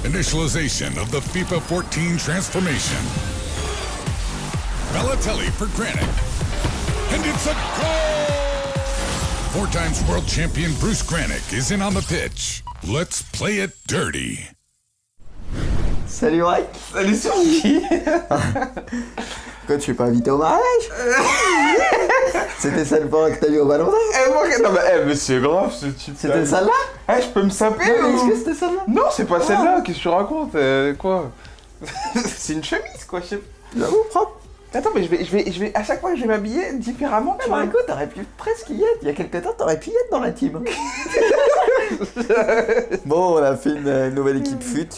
Initialization of the FIFA 14 transformation. Balotelli for Granick. And it's a goal! 4 times world champion Bruce Granick is in on the pitch. Let's play it dirty. Salut Mike. Salut Sophie. Quoi, tu es pas invité au mariage? C'était celle pour que t'as vu au ballon d'or? Non mais c'est grave ce type. C'était celle-là? Je peux me saper Non, ou... est-ce que c'était celle-là? Non, c'est pas celle-là, qu'est-ce que tu racontes? Quoi? C'est une chemise quoi, je sais. J'avoue, propre. Attends, mais je vais, à chaque fois que je vais m'habiller différemment, tu Bah vois. écoute, t'aurais pu presque y être. Il y a quelques temps, t'aurais pu y être dans la team. Bon, on a fait une nouvelle équipe fut.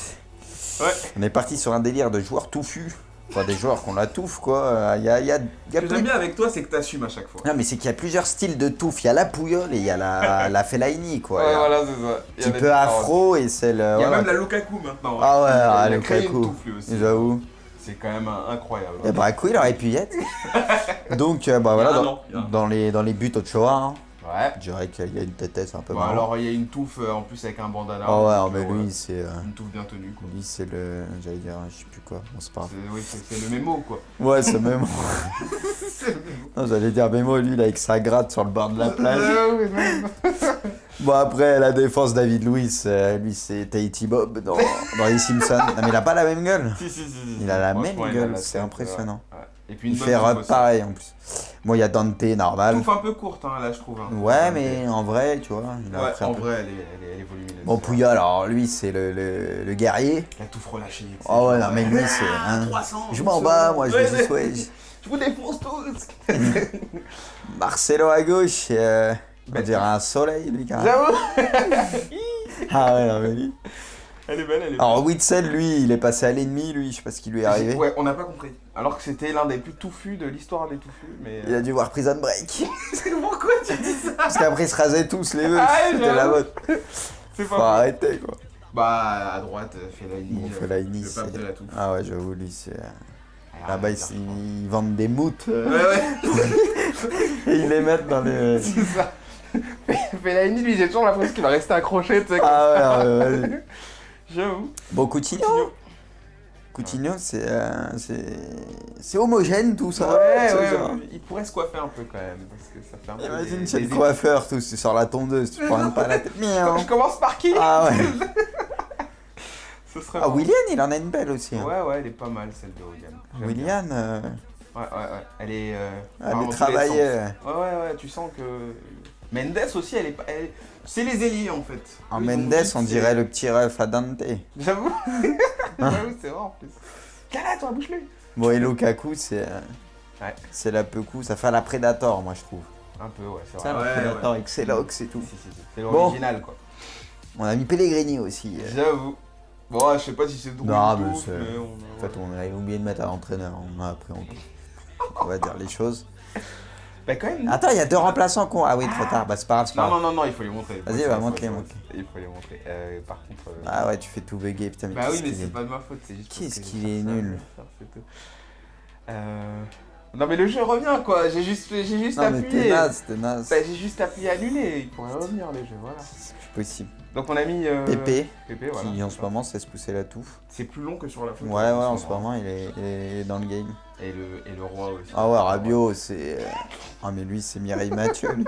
Ouais. On est parti sur un délire de joueurs touffus. Enfin, des joueurs qu'on la touffe, quoi. Il y a Ce que j'aime bien avec toi, c'est que t'assumes à chaque fois. Non, mais c'est qu'il y a plusieurs styles de touffe. Il y a la Pouillole et il y a la Fellaini, quoi. Ouais, voilà, c'est ça. Un petit peu afro et celle... Il y a voilà. même la Lukaku maintenant. Ah ouais, il a le créé Lukaku. une touffe lui aussi. J'avoue. C'est quand même incroyable. Et bah, il aurait pu y être. Donc, bah voilà, dans les buts Ochoa, hein, Ouais. je dirais qu'il y a une tête un peu Bon, marrant. alors il y a une touffe en plus avec un bandana. Oh ouais, donc, mais lui, c'est... une touffe bien tenue quoi. Lui, c'est le... J'allais dire, je sais plus quoi. Bon, c'est pas grave. Oui, c'est le mémo quoi. Ouais, c'est Memo. Non, j'allais dire Memo, lui, là, avec sa gratte sur le bord de la plage. Bon, après, la défense, David Luiz, lui, c'est Tahiti Bob dans les Simpsons. Non, mais il a pas la même gueule. Si. Il a la même Franchement, il a gueule, la c'est tête, impressionnant. ouais. Et puis une Il bonne fait touffe rap aussi. pareil, en plus. Bon, il y a Dante, normal. Touffe un peu courte hein, là je trouve. Hein. Ouais, mais en vrai, tu vois, il a Ouais, pris un en peu. vrai elle est volumineuse. Bon, Pouya, alors lui, c'est le guerrier. La touffe relâchée. Oh ouais, non, mais lui, c'est... Hein, 300, je m'en bats, moi, je Ouais, vous dis, ouais. Je vous défonce tous. Marcelo à gauche, on dirait un soleil, lui, carrément. J'avoue. Ah ouais, non, mais lui... Elle est belle, elle est belle. Alors, Witzel, lui, il est passé à l'ennemi, lui, je sais pas ce qui lui est arrivé. Ouais, on n'a pas compris. Alors que c'était l'un des plus touffus de l'histoire des touffus, mais... Il a dû voir Prison Break. Pourquoi tu dis ça? Parce qu'après, ils se rasaient tous les deux, Ah, c'était j'avoue. la mode. C'est Faut pas faux. arrêter, quoi. Bah, à droite, Fellaini, Bon, Fellaini, le pape c'est... de la touffe. Ah ouais, j'avoue, lui, c'est... Ah, Là-bas, bizarre, ils vendent des moutes. Ouais. Et ils les mettent dans les... C'est ça. Fellaini, lui, j'ai toujours l'impression qu'il va rester accroché, tu sais. Ah ouais, vas-y. J'avoue. Bon, Coutinho, c'est homogène tout ça. Ouais, c'est genre. il pourrait se coiffer un peu quand même, parce que ça fait un peu... Imagine, c'est le coiffeur, tout, c'est sur la tondeuse, tu prends même pas la tête. Je commence par qui? Ah ouais. Ce serait Ah, marrant. Willian, il en a une belle aussi. Hein. Ouais, elle est pas mal celle de William. J'aime bien. Willian, Ouais. Elle est... elle dans est tous les travaillée. sens. Ouais, tu sens que... Mendes aussi, elle est pas... C'est les ailiers en fait. En Eux, Mendes, ils ont on dit, dirait le petit ref à Dante. J'avoue. J'avoue, c'est vrai en plus. Cala, toi, bouge-le. Bon, et Lukaku, c'est Ouais. c'est la Pekou, ça fait la Predator, moi je trouve. Un peu, ouais, c'est Ça, vrai. la Predator avec ses locks et tout. Si. C'est l'original quoi. On a mis Pellegrini aussi. J'avoue. Bon, je sais pas si c'est drôle Non, ou mais tout, c'est... mais En fait, on a oublié de mettre à l'entraîneur. On a appris, on va dire les choses. Bah quand même. Attends, il y a 2 remplaçants qu'on... Ah oui, trop tard. Bah c'est pas grave, c'est pas grave. Non, il faut les montrer. Vas-y, va, montre-les, montre-les. Il faut les montrer. Par contre... Ah ouais, tu fais tout bugger, putain, mais Bah oui, qu'est-ce mais qu'il c'est est... pas de ma faute, c'est juste parce Qu'est-ce que qu'il j'ai est fait ça, nul. c'est tout. Non mais le jeu revient quoi, j'ai juste Non mais appuyé. t'es naze. Bah, j'ai juste appuyé annuler, il pourrait revenir le jeu, voilà. C'est plus possible. Donc on a mis... Pépé, voilà. qui en ce moment se laisse pousser la touffe. C'est plus long que sur la photo. Ouais, en ce moment, il est dans le game. Et le roi aussi. Ah ouais, Rabiot, c'est... Ah mais lui, c'est Mireille Mathieu, lui.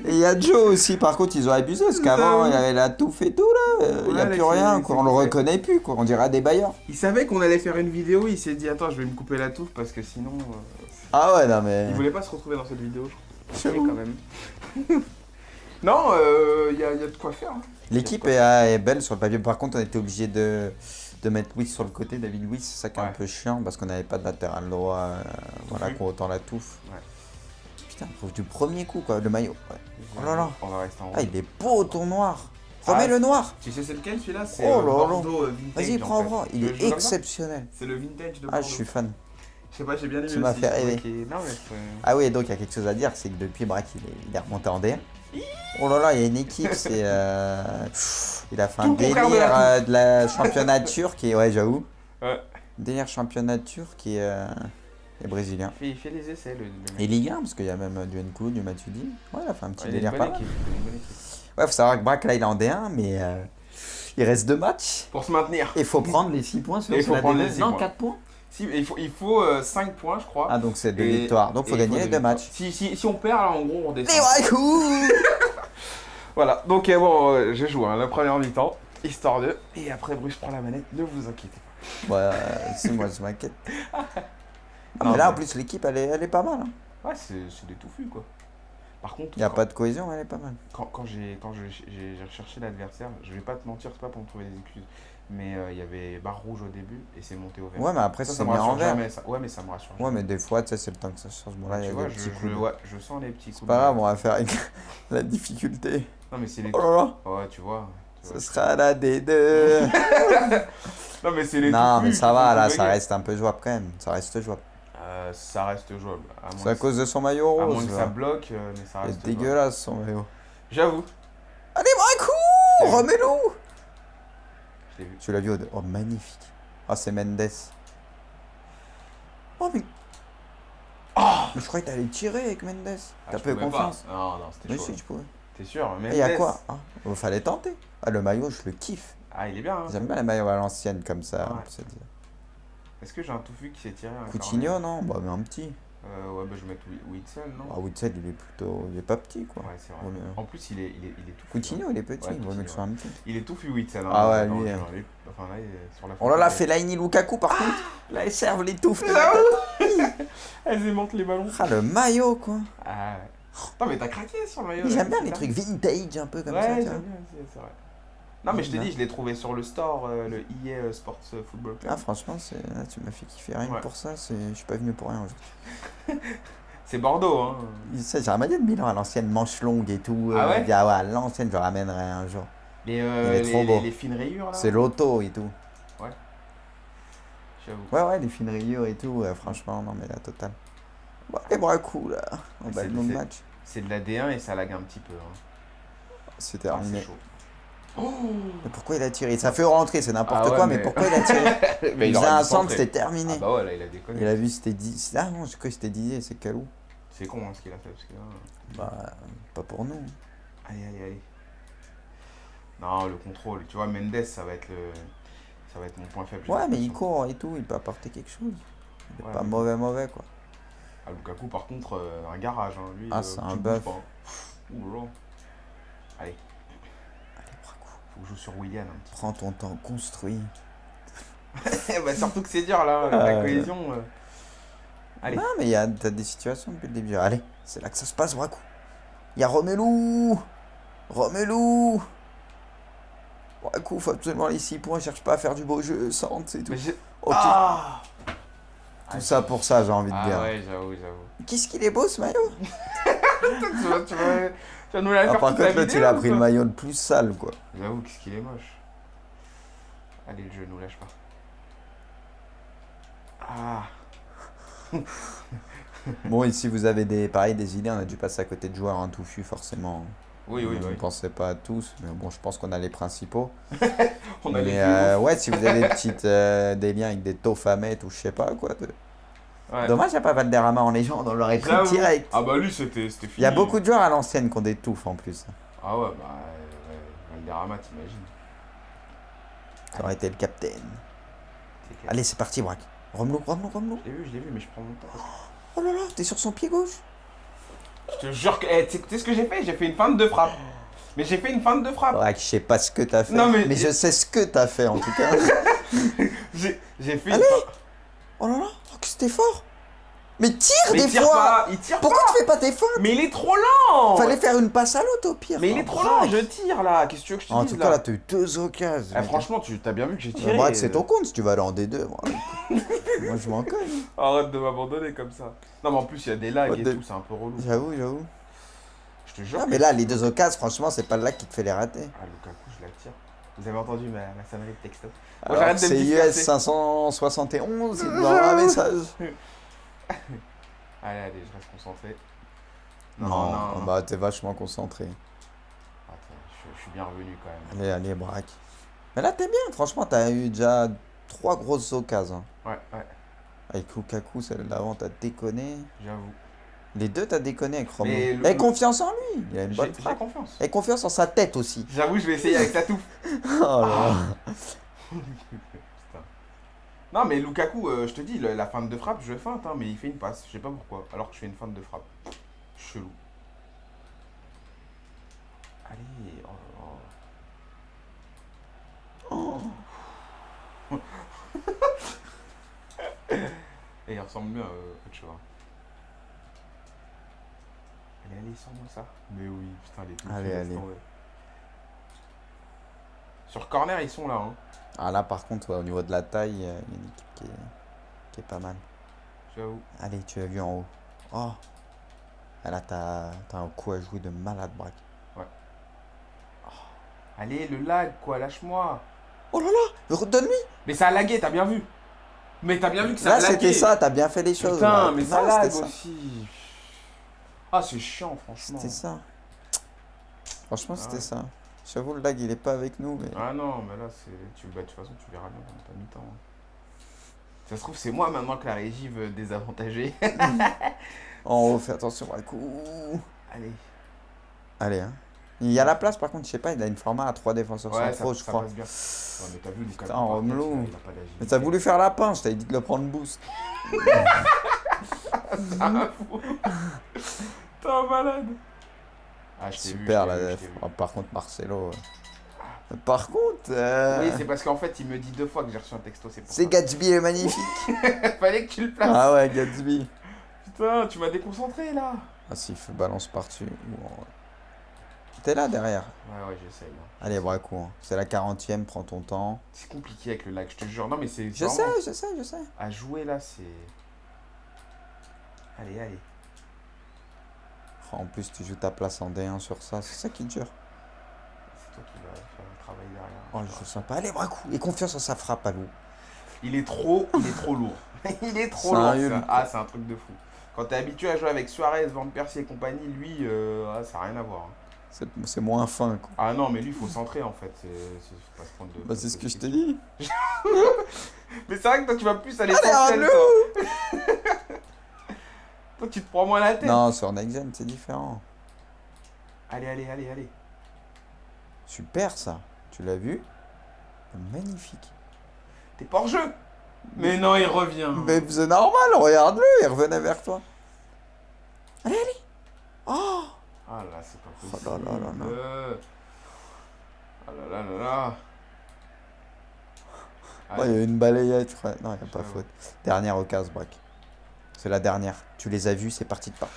Et il y a Joe aussi, par contre, ils ont abusé, parce qu'avant, il y avait la touffe et tout, là. Il n'y a Ouais, plus là, rien, c'est- quoi. c'est- On le reconnaît plus, quoi. On dirait des bailleurs. Il savait qu'on allait faire une vidéo, il s'est dit attends je vais me couper la touffe parce que sinon... Ah ouais, non mais... Il voulait pas se retrouver dans cette vidéo, je crois. J'avoue. Quand même. Non, il y a de quoi faire. Hein. L'équipe est belle sur le papier. Par contre, on était obligé de mettre Luiz sur le côté, David Luiz. C'est ça qui est un Ouais. peu chiant parce qu'on n'avait pas de latéral droit. Voilà, qu'on autant la touffe. Ouais. Putain, trouve du premier coup, quoi, le maillot. Ouais. Oh là là. On va rester en Ah, rouge. il est beau ton noir. Remets Ah, le noir. Tu sais c'est lequel celui-là? C'est Oh là là. Bordeaux vintage. Vas-y, en prends, fait. prends. Il Tu veux est que je joue comme ça exceptionnel. C'est le vintage de Bordeaux. Ah, je suis fan. Je sais pas, j'ai bien aimé Tu m'as aussi, fait je trouvais rêver. qu'il- Non, mais c'est... Ah oui, donc il y a quelque chose à dire, c'est que depuis Braque, il est remonté en D1. Oh là là, il y a une équipe, c'est... Il a fait un Tout le contraire délire de de la championnat turc, et ouais, j'avoue. Ouais. Délire championnat turc et brésilien. Il fait les essais, le Et Ligue 1, parce qu'il y a même du Nkou, du Matuidi. Ouais, il a fait un petit Ouais, il a délire une pas bonne mal. équipe, il a une bonne équipe. Ouais, faut savoir que Braque, là, il est en D1, mais il reste 2 matchs. Pour se maintenir. Il faut prendre les 6 points sur Et il faut la prendre D2. les 6 Non, points. 4 points. Si, il faut 5 points, je crois. Ah, donc c'est 2 Et- victoires. Donc, et faut il gagner les 2 victoires. matchs. Si on perd, là, en gros, on Les descend. Braquous. Voilà, donc bon, j'ai joué la première mi-temps, histoire de. Et après, Bruce prend la manette, ne vous inquiétez pas. Ouais, si, moi, je m'inquiète. Ah, Non, mais là, mais- en plus, l'équipe, elle est pas mal. Hein. Ouais, c'est des touffus, quoi. Par contre, Il n'y a quand- pas de cohésion, elle est pas mal. quand j'ai recherché l'adversaire, je vais pas te mentir, c'est pas pour me trouver des excuses, mais il y avait barre rouge au début et c'est monté au vert. Ouais, mais après, ça c'est me mis rassure en vert. jamais, ça. Ouais, mais ça me rassure Ouais, jamais. mais des fois, tu sais, c'est le temps que ça change. Bon, là, il y Tu a vois, des petits coups. ouais, je sens les petits coups. C'est pas grave, on va faire avec la difficulté. Non, mais c'est les. Oh là là, Ouais, tu vois. ce sera la D2. Non, mais c'est les Non, touffus mais ça qui va, font là, tout ça gagner. reste un peu jouable quand même. Ça reste jouable. Ça reste jouable. C'est à cause de son maillot À moins rose. que ça là. bloque, mais ça C'est reste jouable. dégueulasse son maillot. J'avoue. Allez, Braquou, remets-le. Je l'ai vu. Tu l'as vu Oh, magnifique. Ah, c'est Mendes. Oh, mais. Mais je croyais que t'allais tirer avec Mendes. Ah, T'as je peu pouvais confiance. pas. Non, c'était Mais chaud. si, tu pouvais. T'es sûr? Et il y a Mendes. quoi fallait tenter. Ah, le maillot, je le kiffe. Ah, il est bien. Hein. J'aime bien les maillots à l'ancienne comme ça. Ouais. on peut se dire. Est-ce que j'ai un touffu qui s'est tiré un Coutinho, non Bah, mais un petit. Ouais, bah je vais mettre Witzel, non? Ah, Witzel, il est pas petit, quoi. Ouais, c'est vrai. Vaut mieux. En plus, il est tout. Coutinho, il est petit, Ouais, il vaut mieux que ce soit un petit. Il est tout fut Witzel. Hein, Ah ouais, dans lui, le hein. jeu, hein. Enfin, là, il est sur la Oh là là, photo, Fellaini Lukaku, par contre. Là, ils servent les touffes. Elles aimantent les ballons. Ah, le maillot, quoi. Ah ouais. Non, mais t'as craqué sur le maillot. Mais là, J'aime bien c'est les ça. trucs vintage, un peu comme Ouais, ça. tu j'aime vois. bien aussi, c'est vrai. Non, mais je t'ai Ouais. dit, je l'ai trouvé sur le store, le EA Sports Football Club. Ah, franchement, là, tu m'as fait kiffer. Rien que Ouais. pour ça, je suis pas venu pour rien aujourd'hui. C'est Bordeaux, hein. J'ai un maillot de Milan à l'ancienne, manche longue et tout. Ah ouais Ah ouais, à l'ancienne, je le ramènerai un jour. Les, est trop beau. les fines rayures, là. C'est l'auto et tout. J'avoue. Ouais, les fines rayures et tout. Franchement, non, mais la totale. Bon, les bras coups, là. On va C'est- le nom de c'est- match. C'est de la D1 et ça lag un petit peu. Hein. C'est Ah, terminé. c'est chaud. Oh Mais pourquoi il a tiré Ça fait rentrer, c'est n'importe Ah ouais, quoi, mais mais- pourquoi il a tiré Mais Il faisait aurait un dû centre, centrer. c'était terminé. Ah bah ouais, là, il a déconné. Il a vu, c'était dit. Ah non, je crois que c'était Didier, c'est Calou. C'est con hein, ce qu'il a fait parce que là. Bah, pas pour nous. Allez. Non, le contrôle. Tu vois, Mendes, ça va être mon point faible. j'ai Ouais, mais il l'impression. court et tout, il peut apporter quelque chose. Il est Ouais, pas mais- mauvais, quoi. Ah, Lukaku, par contre, un garage. Hein. Lui, Ah, c'est tu un bouges bœuf. pas, hein. Ouh là là. Allez, Allez, Braco, faut que je joue sur William un petit prends ton temps, construis. peu. Bah, surtout que c'est dur là, Ah, la ouais. cohésion. Allez. Non, mais t'as des situations depuis le début. Allez, c'est là que ça se passe, Braco. Il y a Romelu. Braco, faut absolument les 6 points, cherche pas à faire du beau jeu, centre, c'est tout. Mais j'ai- Ok, Ah tout ça pour ça, j'ai envie de Ah dire. ouais, j'avoue. Qu'est-ce qu'il est beau, ce maillot tu vas nous la faire Par toute la contre, là, tu vidéo, l'as ou pris le pas maillot le plus sale, quoi. J'avoue, qu'est-ce qu'il est moche. Allez, le jeu, nous lâche pas. Ah. Bon, ici, vous avez des idées, on a dû passer à côté de joueurs en touffu, forcément. Oui, On ne oui. pensait pas à tous, mais bon, je pense qu'on a les principaux. On a les Mais plus ouais, si vous avez des liens avec des Tofamet ou je sais pas quoi. Ouais. Dommage, il n'y a pas Valderrama en légende, on l'aurait pris J'avoue. direct. Ah bah lui, c'était fini. Il y a beaucoup de joueurs à l'ancienne qui ont des touffes en plus. Ah ouais, bah... Valderrama, t'imagines. Ça aurait été le capitaine. C'est clair. Allez, c'est parti, Braque. Romelu. Je l'ai vu, mais je prends mon temps. Oh là là, t'es sur son pied gauche. Je te jure que... tu sais ce que j'ai fait? J'ai fait une feinte de frappe. Mais j'ai fait une feinte de frappe. Braque, je sais pas ce que t'as fait. Non, mais- je sais ce que t'as fait en tout cas. J'ai fait Allez. une feinte... Oh là là, oh, que c'était fort. Mais tire Mais des il tire fois. pas, il tire Pourquoi pas. tu fais pas tes feintes? Mais il est trop lent. Fallait faire une passe à l'autre au pire. Mais il Oh, est trop Braque. lent, je tire là. Qu'est-ce que tu veux que je te En dise tout cas, là, t'as eu 2 occasions. Eh, mec. franchement, t'as bien vu que j'ai tiré. Braque, c'est ton compte si tu vas aller en D2. Moi, moi je m'en cogne. Arrête de m'abandonner comme ça. Non, mais en plus, il y a des lags What et the- tout, c'est un peu relou. J'avoue. Je te jure. Non, que- mais là, les 2 occasions, franchement, c'est pas là qui te fait les rater. Ah, Lukaku, je la tire. Vous avez entendu ma sonnerie de texto? Alors j'arrête que de me c'est disperser. US 571, il doit avoir un message. Allez, je reste concentré. Non, non. bah t'es vachement concentré. Attends, je suis bien revenu quand même. Allez, Braque. Mais là, t'es bien, franchement, t'as eu déjà 3 grosses occasions. Ouais, Avec Lukaku, celle d'avant, t'as déconné. j'avoue. Les deux, t'as déconné avec Romo. Mais Aie confiance en lui. Il a une bonne J'ai frappe. confiance. Aie confiance en sa tête aussi. J'avoue, je vais essayer avec sa touffe. Oh là là. Putain. Non, mais Lukaku, je te dis, la feinte de frappe, je feinte, hein, mais il fait une passe. Je sais pas pourquoi. Alors que je fais une feinte de frappe. Chelou. Allez. Oh là là. Et il ressemble bien à Ochoa. Allez, sors-moi ça. Mais oui, putain, les tout. Allez. Sur corner, ils sont là. Hein. Ah là, par contre, ouais, au niveau de la taille, il y a une équipe qui est pas mal. J'avoue. Allez, tu l'as vu en haut. Oh. Ah là, t'as un coup à jouer de malade, Braque. Allez, le lag, quoi, lâche-moi. Oh là là, redonne-lui. Mais ça a lagué, t'as bien vu. Mais t'as bien vu que ça Là, a lagué. c'était ça, t'as bien fait les choses. Putain, là. mais Non, ça lag c'était ça. aussi. Ah, c'est chiant, franchement. C'était ça. Franchement, c'était ouais. ça. J'avoue, le lag, il est pas avec nous. Mais... Ah non, mais là, c'est. De toute façon, tu verras bien dans ta mi-temps. Hein. Ça se trouve, c'est moi maintenant que la régie veut désavantager. Oh, fais attention à coup. Allez. Allez, hein. Il y a la place, par contre, je sais pas, il a une format à 3 défenseurs Ouais, centraux, je ça crois. passe bien. Ouais, mais t'as vu, Lukaku, Putain, par contre, Romelu. il a pas d'agilité. Mais t'as voulu faire la pince, je t'avais dit de le prendre boost. Ah, fou. T'es un malade. Ah, je t'ai vu, Super, je t'ai là. vu, je t'ai vu. Oh, par contre, Marcelo. Par contre. Oui, c'est parce qu'en fait, il me dit 2 fois que j'ai reçu un texto, c'est pour C'est ça. Gatsby est magnifique. Fallait que tu le places. Ah ouais, Gatsby. Putain, tu m'as déconcentré là. Ah, s'il fait balance par-dessus. Bon. T'es là derrière. Ouais, j'essaye. Hein. Allez, Braco. Hein. C'est la 40e, prends ton temps. C'est compliqué avec le lag, je te jure. Non, mais c'est. Je vraiment- sais. À jouer là, c'est. Allez. Oh, en plus, tu joues ta place en D1 sur ça, c'est ça qui est dur. C'est toi qui vas faire le travail derrière. Oh, je sens pas. Allez, Braco. Et confiance en sa frappe à l'eau. Il est trop lourd. Il est trop C'est un lourd. Hulk. Ah, c'est un truc de fou. Quand t'es habitué à jouer avec Suarez, Van Persie et compagnie, lui, ça n'a rien à voir. Hein. C'est moins fin, quoi. Ah non, mais lui, il faut centrer en fait. Faut pas se prendre de. Bah, c'est ce que je t'ai dit. Mais c'est vrai que toi, tu vas plus à Allez, l'essentiel. Arnaud. Toi. Toi, tu te prends moins la tête. Non, sur Next Gen, c'est différent. Allez. Super, ça. Tu l'as vu? Magnifique. T'es pas hors jeu. Mais non, il revient. Mais c'est normal, regarde-le, il revenait vers toi. Allez. Oh. Ah là, c'est pas Oh possible. là là là là. Ah là. Ouais, il y a eu une balayette, je crois. Non, il n'y a pas Ouais. faute. Dernière occasion, Braque. C'est la dernière. Tu les as vus, c'est parti de part.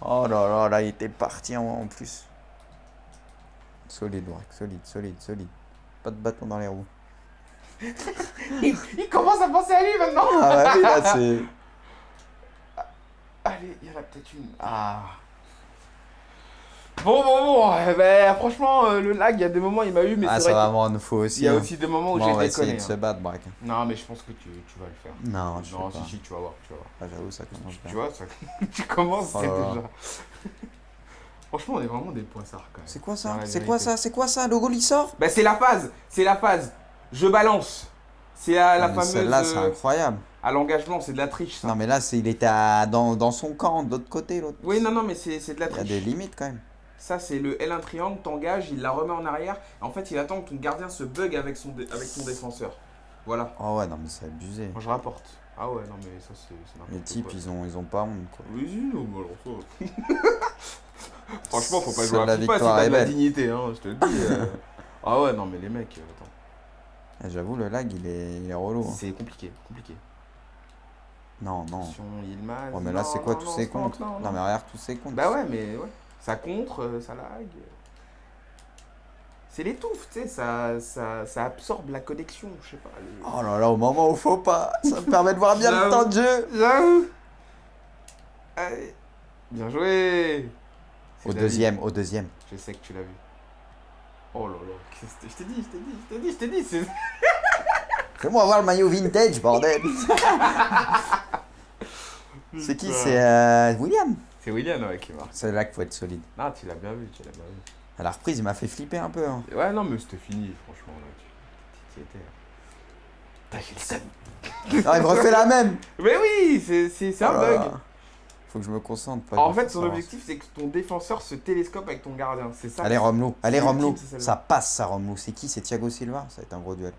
Oh là là, il était parti en plus. Solide, Braque. Solide. Pas de bâton dans les roues. Il commence à penser à lui maintenant. Ah bah oui, là, c'est... Allez, il y en a peut-être une. Ah. Bon. Eh ben, franchement, le lag, il y a des moments, il m'a eu, mais Ah, c'est ça vrai va qu'il vraiment nous faut aussi. y a hein. aussi des moments où Bon, on va j'ai essayer déconné. de se Hein. battre, Braque. Non, mais je pense que tu vas le faire. Non, je Non, sais pas. si, tu vas voir. Ah, j'avoue, ça commence bien. Tu vois, ça... tu commences, Oh c'est là là. déjà. Franchement, on est vraiment des poissards quand même. C'est quoi Dans ça? la C'est vérité. quoi ça? Le goal, il sort? Bah, c'est la phase. Je balance. C'est la Non, mais fameuse. celle-là, c'est incroyable. À l'engagement, c'est de la triche, ça. Non, mais là, il était dans son camp, de l'autre côté, l'autre. Oui, non, mais c'est de la Il y a triche. des limites quand même. Ça, c'est le L1 triangle, t'engages, il la remet en arrière. En fait, il attend que ton gardien se bug avec ton défenseur. Voilà. Oh ouais, non, mais c'est abusé. Moi, je rapporte. Ah ouais, non, mais ça, c'est n'importe Les types, quoi. ils ont pas honte, quoi. Oui, si, non, mais alors ça. Franchement, faut pas Seule jouer à la FIFA si victoire t'as est de la belle. dignité, hein, je te le dis. Ah ouais, non, mais les mecs, attends. Ah, j'avoue, le lag, il est relou. Hein. C'est compliqué. Non. Attention, Yilmaz. Ouais, mais là, Non, c'est quoi non, tous non, ces stop, comptes? non. Non, mais regarde tous ces comptes. Bah ouais, mais ouais. Ça contre, ça lag. C'est l'étouffe, tu sais, ça absorbe la connexion, je sais pas. Oh là là, au moment où faut pas. Ça me permet de voir bien le J'avoue. temps de jeu. J'avoue. Allez. Bien joué. C'est Au David. deuxième. Je sais que tu l'as vu. Oh là là. Je t'ai dit. C'est... Fais-moi voir le maillot vintage, bordel. C'est qui? C'est William. C'est William, ouais, qui marque. C'est là qu'il faut être solide. Non, tu l'as bien vu. À la reprise, il m'a fait flipper un peu. Hein. Ouais, non, mais c'était fini, franchement. Là, tu y étais. T'as fait le seum. Non, il me refait la même. Mais oui, c'est Oh un là bug. là. Faut que je me concentre. Pas Alors, en que je fait, son fasse objectif, c'est que ton défenseur se télescope avec ton gardien. C'est ça. Allez Romelu, allez C'est Romelu. ultime, c'est celle-là. Ça passe ça Romelu. C'est qui? C'est Thiago Silva? Ça va être un gros duel.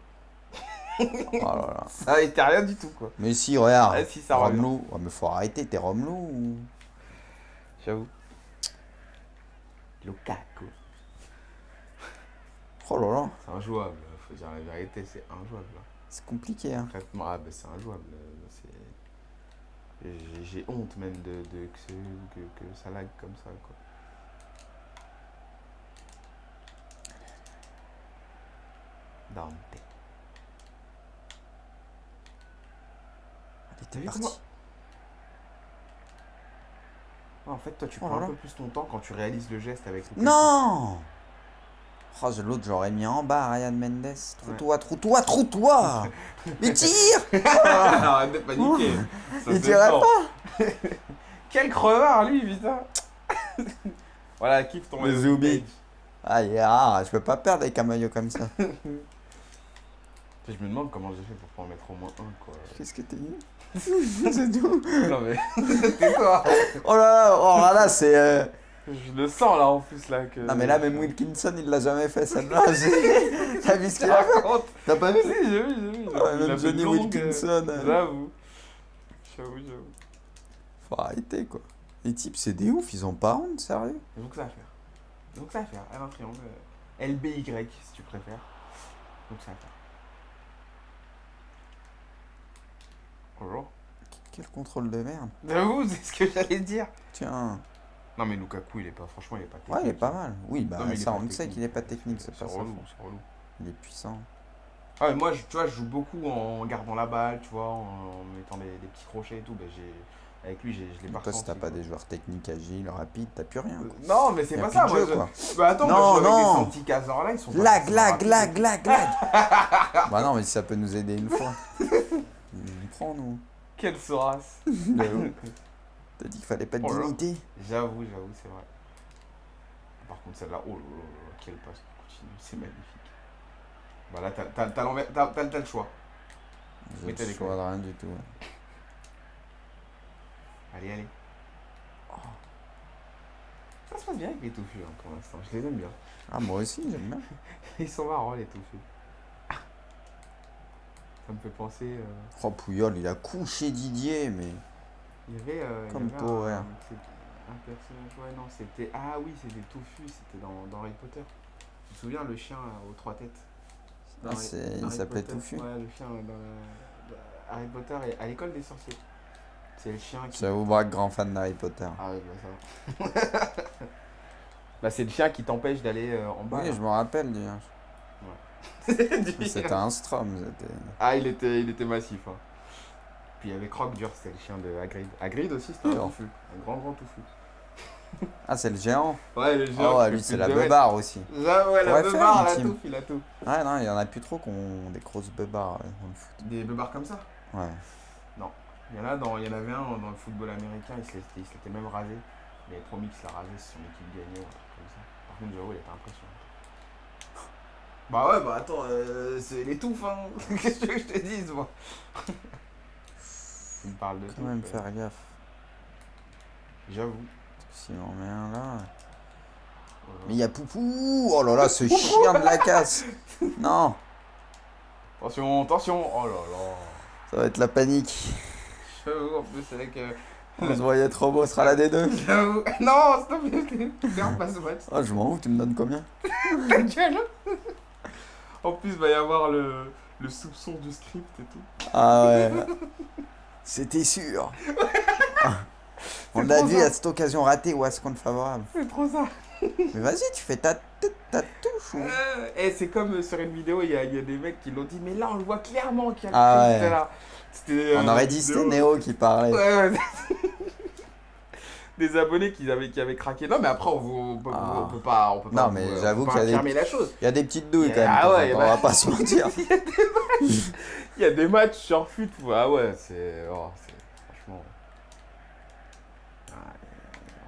Oh là là. Ça était rien du tout, quoi. Mais si, regarde. Ah, si, ça revient. Romelu. Oh, mais faut arrêter, t'es Romelu ou... J'avoue. Lukaku. Oh là là. C'est injouable, faut dire la vérité, c'est injouable. Là. C'est compliqué, hein. Traitement, ah, bah, c'est injouable. J'ai honte même que ça lag comme ça, quoi. Dante. Allez, t'es vu parti. comment- Ah, en fait, toi, tu Oh prends là un là. peu plus ton temps quand tu réalises le geste avec Lukaku. Non. Oh, l'autre, j'aurais mis en bas, Ryan Mendes. Trouve-toi. Mais tire. Arrête de paniquer. Ça Il se tirait sent. pas. Quel crevard, lui, putain. Voilà, kiffe ton Le maillot Zoubi. vintage. Ah, je peux pas perdre avec un maillot comme ça. Je me demande comment j'ai fait pour pas en mettre au moins un, quoi. Qu'est-ce que t'es dit? C'est tout. Non, mais c'est toi. Oh là, c'est... Je le sens, là, en plus, là. Que... Non mais là, même Wilkinson, il l'a jamais fait, celle-là. T'as vu ce qu'il a fait? Raconte. T'as pas vu? Si, j'ai vu. Ouais, Il a même fait Johnny longue, Wilkinson. J'avoue. Faut arrêter, quoi. Les types, c'est des ouf, ils ont pas honte, sérieux. Donc ça à faire. Elle a un triangle. LBY, si tu préfères. Donc ça à faire. Bonjour. Quel contrôle de merde. J'avoue, c'est ce que j'allais dire. Tiens. Non, mais Lukaku, il est pas. Franchement, il est pas technique. Ouais, il est pas mal. Oui, bah Non, mais il est ça, pas on le sait technique. qu'il est pas technique, c'est pas ça. relou, c'est relou. Il est puissant. Ah, mais moi, tu vois, je joue beaucoup en gardant la balle, tu vois, en mettant des petits crochets et tout. Ben, avec lui, je l'ai pas Toi, si ressenti, t'as pas quoi. des joueurs techniques, agiles, rapides, t'as plus rien. Quoi. Non, mais c'est Y a pas plus ça, de moi. jeu, quoi. Bah attends, Non, moi, je joue avec non. des Santi Cazorla, là, ils sont pas Lag. forcément rapides. Bah non, mais si ça peut nous aider une fois. On prend, nous. Quelle sorasse. T'as dit qu'il fallait pas de Oh là là. dignité. J'avoue, c'est vrai. Par contre, celle-là, oh là là, quelle passe continue, c'est magnifique. Bah là, t'as le choix. J'ai Mais t'as le des choix de rien du tout. Ouais. Allez. Oh. Ça se passe bien avec les touffus, hein, pour l'instant, je les aime bien. Ah, moi aussi, j'aime bien. Ils sont marrants, les touffus. Ça me fait penser... Oh, Pouyol, il a couché Didier, mais... Il y avait, Comme il y avait pour rien. un personnage, ouais, non, c'était... Ah oui, c'était Touffu, c'était dans Harry Potter. Tu te souviens, le chien aux 3 têtes Ah, Dans il Harry s'appelait Potter. Touffu. Ouais, le chien dans Harry Potter et à l'école des sorciers. C'est le chien qui... J'avoue, Braque, grand fan d'Harry Potter. Ah oui, bah ça. Bah c'est le chien qui t'empêche d'aller en bas. Oui, là. je me rappelle du... Du- C'était un Strom, c'était... Ah, il était massif. Hein. Puis il y avait Croc-Dur, c'était le chien de Hagrid. Hagrid aussi, c'était un Dur. touffu. Un grand touffu. Ah, c'est le géant. Ouais, le Oh, géant. ouais, qui lui, fait c'est plus la de 2 mètres. beubare aussi. Ah ouais, la Pourrait faire beubare, une la team. touffe, il a tout. Ouais, non, il y en a plus trop qui ont des grosses beubards dans le foot. Des beubards comme ça. Ouais. Il y en avait un dans le football américain, il s'était même rasé. Il avait promis qu'il se la rasait si son équipe gagnait ou un truc comme ça. Par contre, j'avoue, il était impressionnant. Bah ouais, bah attends, c'est les touffes, hein. Qu'est-ce que je te dise, moi? Il me parle de Quand même touffes, faire gaffe. J'avoue. S'il en met un là... Voilà. Mais il y a Poupou. Oh là là, ce chien de la casse. Non, Attention, attention. Oh là là. ça va être la panique. J'avoue, en plus, c'est vrai que... On se voyait trop beau, ce sera la D2. J'avoue. Non, s'il te plaît, ferme pas ce match. Oh, je m'en fous, tu me donnes combien? Ta gueule. En plus, il va y avoir le soupçon du script et tout. Ah ouais. C'était sûr. Ah. On a trop vu ça. à cette occasion ratée ou à ce compte favorable. C'est trop ça. Mais vas-y, tu fais ta touche. Ou... Et c'est comme sur une vidéo, il y a des mecs qui l'ont dit, mais là on le voit clairement qu'il y a le Ah script ouais. là. C'était, On aurait dit une c'était vidéo- Néo qui parlait. Ouais, ouais. Des abonnés qui avaient craqué. Non, mais après, on peut pas. Non, mais j'avoue on peut qu'il y a pas des affirmer la chose. Il y a des petites douilles quand Ah même. ouais, on bah- va pas se mentir. Il y a des matchs sur fut. Ah ouais, c'est. Oh, c'est. Franchement. Ah,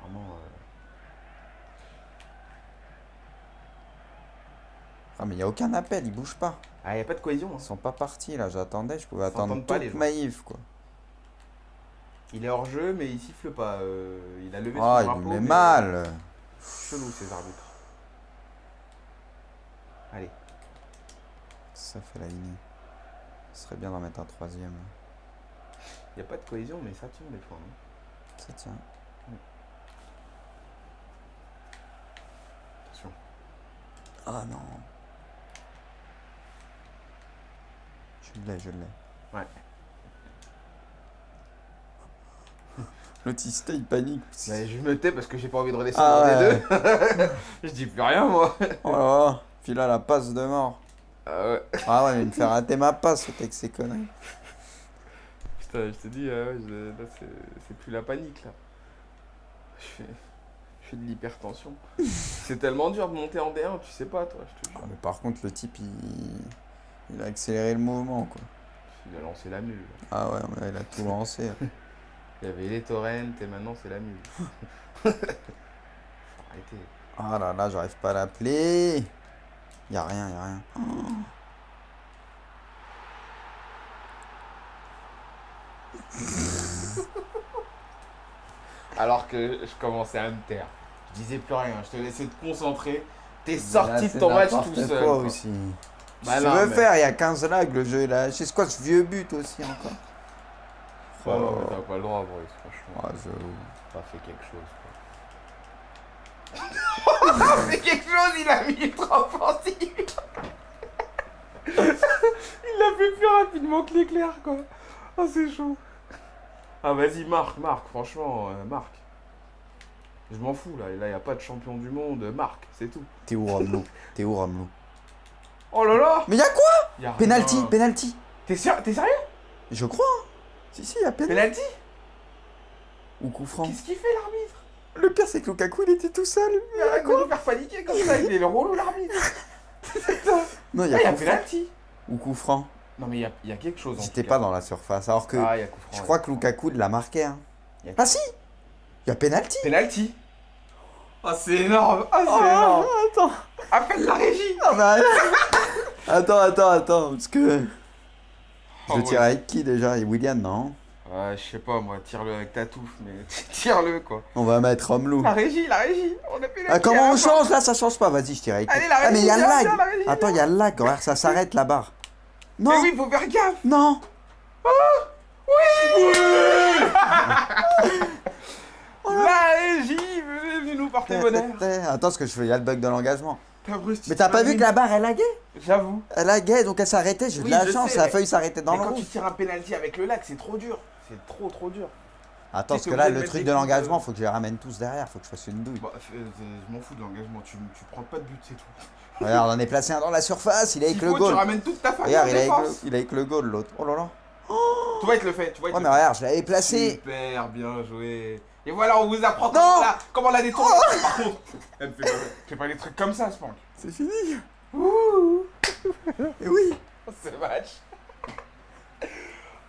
vraiment. Ah, mais il n'y a aucun appel, ils bougent pas. Ah, il n'y a pas de cohésion. Ils hein. sont pas partis là, j'attendais, je pouvais Ils attendre s'entendent pas, les toute gens. Maïf quoi. Il est hors jeu, mais il siffle pas. Il a levé Oh, son il drapeau. lui met mais- mal. Chelou ces arbitres. Allez. Ça fait la ligne. Ce serait bien d'en mettre un troisième. Il n'y a pas de cohésion, mais ça tient des fois. Hein. Ça tient. Attention. Ah non. Je l'ai. Ouais. L'autiste, il panique. Bah, je me tais parce que j'ai pas envie de redescendre Ah des ouais. deux. Je dis plus rien, moi. Oh là là. Puis là, la passe de mort. Ah ouais. Ah ouais, mais il me fait rater ma passe, ce avec ses conneries. Putain, je te dis, ouais, là, c'est plus la panique, là. Je fais de l'hypertension. C'est tellement dur de monter en D1, tu sais pas, toi, je te Ah, jure. mais par contre, le type, il a accéléré le mouvement, quoi. Il a lancé la mule. Ah ouais, mais il a tout lancé. Il y avait les torrents et maintenant c'est la mule. Faut arrêter. Ah là là, j'arrive pas à l'appeler. Y a rien. Alors que je commençais à me taire. Je disais plus rien, je te laissais te concentrer. T'es Là, sorti de c'est ton match n'importe tout seul. quoi quoi. aussi. Bah Si non, tu veux mais- faire, il y a 15 lags, le jeu est là. C'est quoi ce vieux but aussi encore? Oh non, mais t'as pas le droit, Boris, franchement. Ah, j'avoue. T'as fait quelque chose, quoi. T'as fait quelque chose, il a mis ultra offensif. Il l'a fait plus rapidement que l'éclair, quoi. Oh, c'est chaud. Ah, vas-y, Marc, franchement, Marc. Je m'en fous, là. Là, y a pas de champion du monde. Marc, c'est tout. T'es où, Ramelot? Oh là là. Mais y a quoi? Y a Penalty, rien. penalty. T'es sérieux? Je crois. Hein. Si, y a penalty. Penalty? Ou coup franc. Qu'est-ce qu'il fait, l'arbitre? Le pire, c'est que Lukaku, il était tout seul. Il arrête de nous faire paniquer comme ça. Il est le relou, l'arbitre. Non, Ah, y y a a coup franc. penalty. Ou coup franc. Non, mais y a quelque chose. en J'étais tout pas cas. dans la surface. Alors que Ah, y a coup franc. je ouais. crois que Lukaku l'a marqué. Hein. Y a- Ah si. Y a penalty. Penalty. Oh, c'est énorme. Oh, c'est Oh, énorme. attends. Appelle la régie. Ah bah, attends, parce que... Je Oh, le tire avec qui déjà? Et William, non? Ouais, je sais pas, moi, tire-le avec ta touffe, mais tire-le, quoi. On va mettre Romelu. La régie, on a fait la Ah, comment on change là? Ça change pas, vas-y, je tire avec qui? Allez, la Ah, mais régie, y a le viens, lag. viens, la régie, Attends, y a le lag, regarde, ça s'arrête la barre. Non, Mais oui, faut faire gaffe. non. La régie, venez nous porter bonheur. Attends, ce que je fais, y a le bug de l'engagement. T'as Mais t'as pas vu que la barre, elle laguait? J'avoue. Elle laguait, donc elle s'arrêtait, j'ai de Oui, la je chance, sais, ça a mais- failli s'arrêter dans Mais le quand rouge. tu tires un penalty avec le lac, c'est trop dur. C'est trop dur. Attends, parce Qu'est-ce que que là, vous le allez truc mettre de des l'engagement, coups faut que je les ramène tous derrière, faut que je fasse une douille. Bah, je m'en fous de l'engagement, tu prends pas de but, c'est tout. Regarde, on est placé un dans la surface, il est avec S'il le faut, tu goal. ramènes toute ta famille Regarde, en il est défense. avec le goal, l'autre. Oh là là. Tu vois, il te le fait, tu vois, il te Ouais, mais le fait. regarde, je l'avais placé. Super, bien joué. Et voilà, on vous apprend Non. comment la détourner. Par contre, elle fais pas des trucs comme ça, Spank. C'est fini. Ouh. Et oui. Oh, ce match.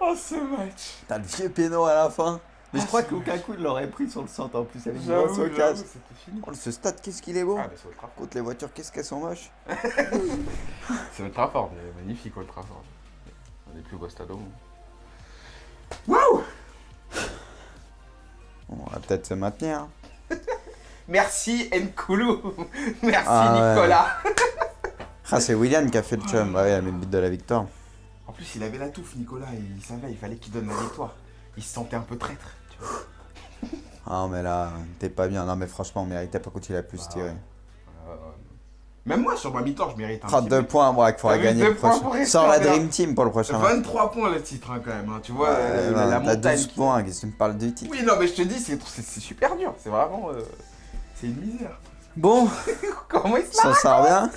Oh, ce match. T'as le vieux péno à la fin. Mais je Ah, crois c'est que Lukaku il l'aurait pris sur le centre en plus avec une J'avoue, grosse j'avoue, occasion. c'était fini. Oh, ce stade, qu'est-ce qu'il est beau. Ah, mais c'est Old Trafford. Contre les voitures, qu'est-ce qu'elles sont moches. C'est Old Trafford, mais magnifique Old Trafford. Un des plus beaux stades au monde. Waouh. Bon, on va peut-être se maintenir. Hein. Merci Nkoulou. Merci Ah, ouais. Nicolas. Ah, c'est William qui a fait le chum. Bah ouais, il a mis le but de la victoire. En plus, il avait la touffe, Nicolas. Il savait, il fallait qu'il donne la victoire. Il se sentait un peu traître. Tu vois. Ah, mais là, t'es pas bien. Non, mais franchement, on méritait pas quand il a pu se Ah, tirer. Même moi, sur ma mi-temps, je mérite un 32 petit points, ouais, qu'il faudra T'as vu, gagner 2 le points prochain. pour rester Sans la en bien. Dream Team pour le prochain. 23 points le titre, hein, quand même. Hein. Tu vois, Ouais, la t'as montagne. 12 points, qu'est-ce que tu me parles du titre? Oui, non, mais je te dis, c'est super dur. C'est vraiment. C'est une misère. Bon, Comment il se ça marre sort bien.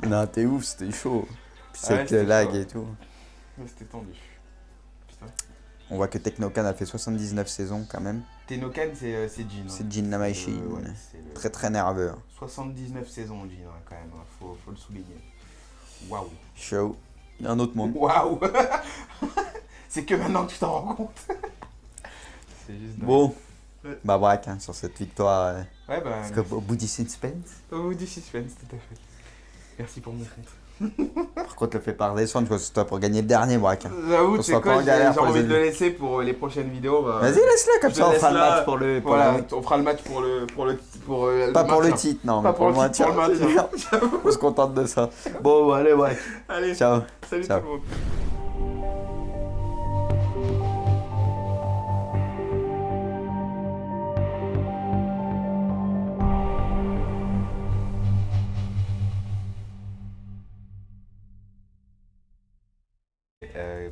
Non, t'es ouf, c'était chaud. Puis c'est Ouais, avec le c'était lag chaud. et tout. Mais c'était tendu. Putain. On voit que Technocan a fait 79 saisons quand même. Tenokan, c'est Jin. hein. C'est Jin Namaishi. Ouais, c'est le- Très très nerveux. hein. 79 saisons, Jin, hein, quand même. hein. Faut le souligner. Waouh. Chaud. Il y a un autre monde. Waouh. C'est que maintenant que tu t'en rends compte. C'est juste dingue. Bon, Ouais. bah braque hein, sur cette victoire. Ouais, bah. Parce qu'au bout du suspense. Au bout du suspense, tout à fait. Merci pour mes frites. Par contre, le fais pas redescendre, parce que c'est toi pour gagner le dernier, Braque. J'avoue, On tu sais soit pas quoi, en j'ai galère j'ai pour les envie de le autres. laisser pour les prochaines vidéos. Bah, Vas-y, laisse-le, comme je ça on laisse fera le là. match pour le. Voilà, le- on fera le match pour le Pas pour le maintien. titre, non, Pas mais pour le maintien. pour le maintien. c'est bien. On se contente de ça. Bon, allez, Braque. Allez, Ciao. salut Ciao. tout le monde.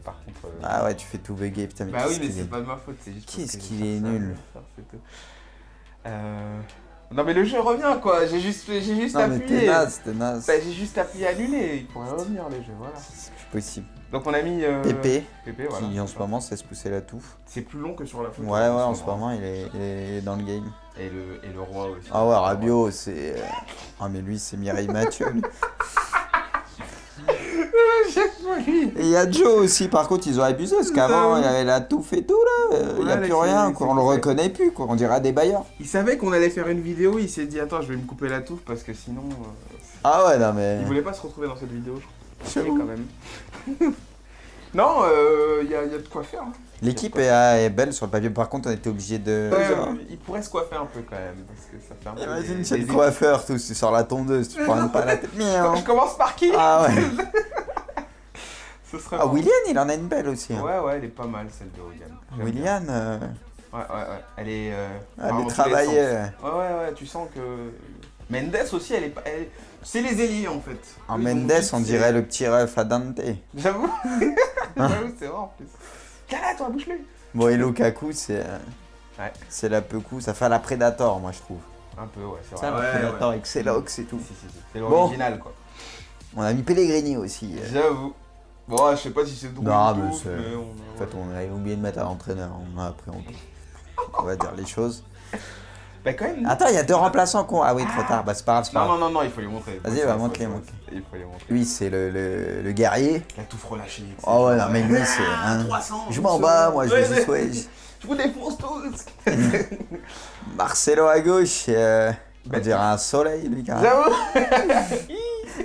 Par contre. Ah ouais, tu fais tout bugger, putain, mais Bah oui, qu'est-ce mais qu'il c'est est... pas de ma faute, c'est juste parce Qu'est-ce que qu'il je est cherche ça, nul. c'est tout. Non mais le jeu revient quoi, j'ai juste Non, mais appuyé. t'es naze. Bah, j'ai juste appuyé annuler, il pourrait revenir le jeu, voilà. C'est plus possible. Donc on a mis Pépé, Pépé, voilà. qui en ce moment sait se pousser la touffe. C'est plus long que sur la photo. Ouais, en ce moment, il est dans le game. Et le roi aussi. Ah ouais, Rabiot, c'est... Ah mais lui, c'est Mireille Mathieu. lui. Et il y a Joe aussi, par contre, ils ont abusé, parce qu'avant, il y avait la touffe et tout, là. Il n'y a Ouais, plus là, rien, c'est- quoi. c'est- On le c'est- reconnaît plus, quoi. On dirait des bailleurs. Il savait qu'on allait faire une vidéo, il s'est dit attends je vais me couper la touffe parce que sinon... Ah ouais, non mais... Il voulait pas se retrouver dans cette vidéo, je Chelou. crois. Quand même. Non, il y a de quoi faire. Hein. L'équipe est belle sur le papier, par contre, on était obligé de... Il pourrait se coiffer un peu quand même, parce que ça fait un peu... Imagine, des- c'est le des- coiffeur, tout, tu sors la tondeuse, tu prends pas la tête. Miaou. Je commence par qui Ah ouais. Ce serait Ah, bon. William, il en a une belle aussi. Hein. Ouais, elle est pas mal celle de William. J'aime bien. William, Ouais. Elle est... elle dans est tous les travaillée. sens. Ouais, tu sens que... Mendes aussi, elle est pas... C'est les ailiers en fait. En Eux, ils ont Mendes, dit, on c'est- dirait le petit ref à Dante. J'avoue. J'avoue, c'est vrai en plus. Cala, toi, bouge-le. Bon, et Lukaku, c'est... Ouais. C'est la Pekou, ça fait la Predator, moi, je trouve. Un peu, ouais, c'est Ça, vrai. la Predator avec ses locks et tout. Si. C'est l'original, quoi. On a mis Pellegrini aussi. J'avoue. Bon, je sais pas si c'est drôle Non, ou mais tout, c'est- mais En fait, on a oublié de mettre un entraîneur. On va dire les choses. Bah, quand même. Attends, il y a deux remplaçants qu'on... Ah oui, trop tard. Bah, c'est pas grave, c'est pas grave. Non, il faut les montrer. Vas-y, va, montre-les, montre-les. Il faut les montrer. Lui, c'est le guerrier. La touffe relâchée. tu sais. Oh ouais, non, mais lui, c'est... hein. 300, Je m'en bats, moi, je Ouais, vous dis, ouais. Je vous défonce tous. Marcelo à gauche, on dirait un soleil, lui, carrément. J'avoue.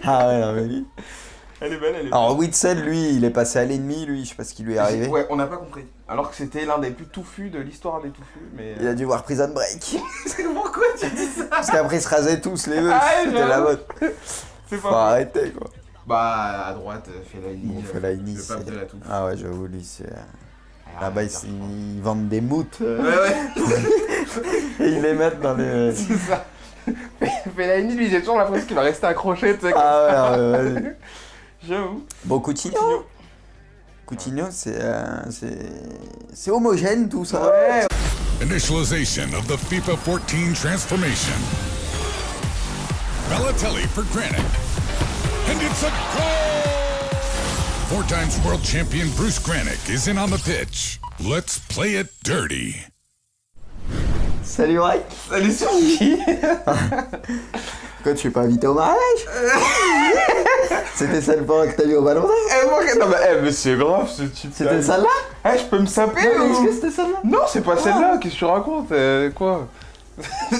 Ah ouais, non, mais lui... Elle est belle, elle est belle. Alors, Witzel, lui, il est passé à l'ennemi, lui, je sais pas ce qui lui est arrivé. Ouais, on n'a pas compris. Alors que c'était l'un des plus touffus de l'histoire des touffus, mais... Il a dû voir Prison Break. Pourquoi tu dis ça? Parce qu'après, ils se rasaient tous les deux, Ah ouais, c'était la j'avoue. mode. C'est Faut pas faux. arrêter, quoi. Bah, à droite, Fellaini. Bon, Fellaini, le pape c'est- de la touffe. Ah ouais, j'avoue, lui, c'est... Ah, Là-bas, ils vendent des moutes. Ouais. Et ils les mettent dans les... C'est ça. Fellaini, lui, j'ai toujours l'impression qu'il va rester accroché, tu sais. Ah ouais, vas-y. J'avoue. Bon, Coutinho. Coutinho, c'est homogène, tout ça. Ouais. Initialization of the FIFA 14 transformation. Balotelli for Granit. And it's a goal! 4 times world champion Bruce Granick is in on the pitch. Let's play it dirty. Salut, Mike. Salut, sur qui? Pourquoi tu es pas invité au mariage? C'était celle pour que t'as vu au ballon d'or? Non, mais monsieur, grave, ce type. C'était celle-là? Eh, je peux me saper Non, mais est-ce ou... que c'était celle-là? Non, c'est pas celle-là, qu'est-ce que tu racontes? Quoi?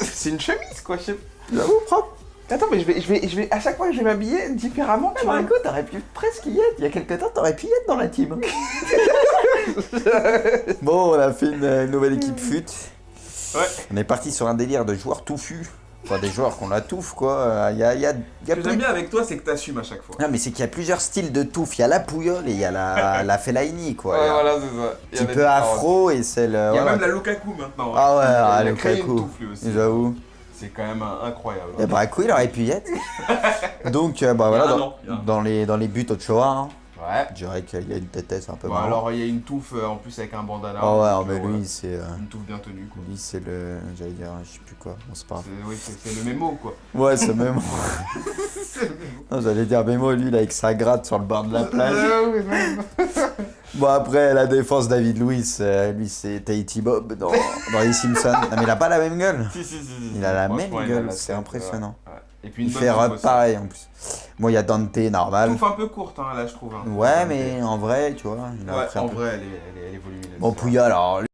C'est une chemise, quoi, je sais pas. J'avoue, propre. Attends, mais je vais, à chaque fois que je vais m'habiller différemment, tu vois. écoute, t'aurais pu presque y être. Il y a quelques temps, t'aurais pu y être dans la team. Bon, on a fait une nouvelle équipe fut. Ouais. On est parti sur un délire de joueurs touffus. Enfin, des joueurs qu'on la touffe, quoi. Il y a Ce que j'aime plus... bien avec toi, c'est que t'assumes à chaque fois. Non, mais c'est qu'il y a plusieurs styles de touffe. Il y a la pouillole et il y a la Fellaini, quoi. Ouais, Il y a voilà, c'est ça. un petit peu afro et celle... Il y a ouais, même ouais. la Lukaku maintenant. Ah ouais, Il a créé une Lukaku. touffe, lui aussi. J'avoue. C'est quand même incroyable. Et bah, il aurait pu y être. Donc, bah voilà, un an, il y a un an. dans les buts Ochoa, hein, Ouais. je dirais qu'il y a une tête un peu Bon, marrant. alors il y a une touffe en plus avec un bandana. Oh ouais, donc, mais ouais, lui, c'est... Une touffe bien tenue, quoi. Lui, c'est le... J'allais dire, je sais plus quoi. Bon, c'est pas grave. Oui, c'est le mémo, quoi. Ouais, c'est Memo. Non, j'allais dire Memo, lui, là, avec sa gratte sur le bord de la plage. Oui, même. Bon, après, la défense, David Luiz, lui, c'est Tahiti Bob dans les Simpsons. Non, mais il a pas la même gueule. Si. Il a la même Franchement, il a gueule, la c'est tête, impressionnant. ouais. Et puis une Il bonne fait touffe rep aussi. pareil, en plus. Bon, il y a Dante, normal. Touffe un peu courte, hein, là, je trouve. Hein. Ouais, mais en vrai, tu vois, il a Ouais, appris un en peu. vrai, elle est volumineuse. Bon, Pouya, alors...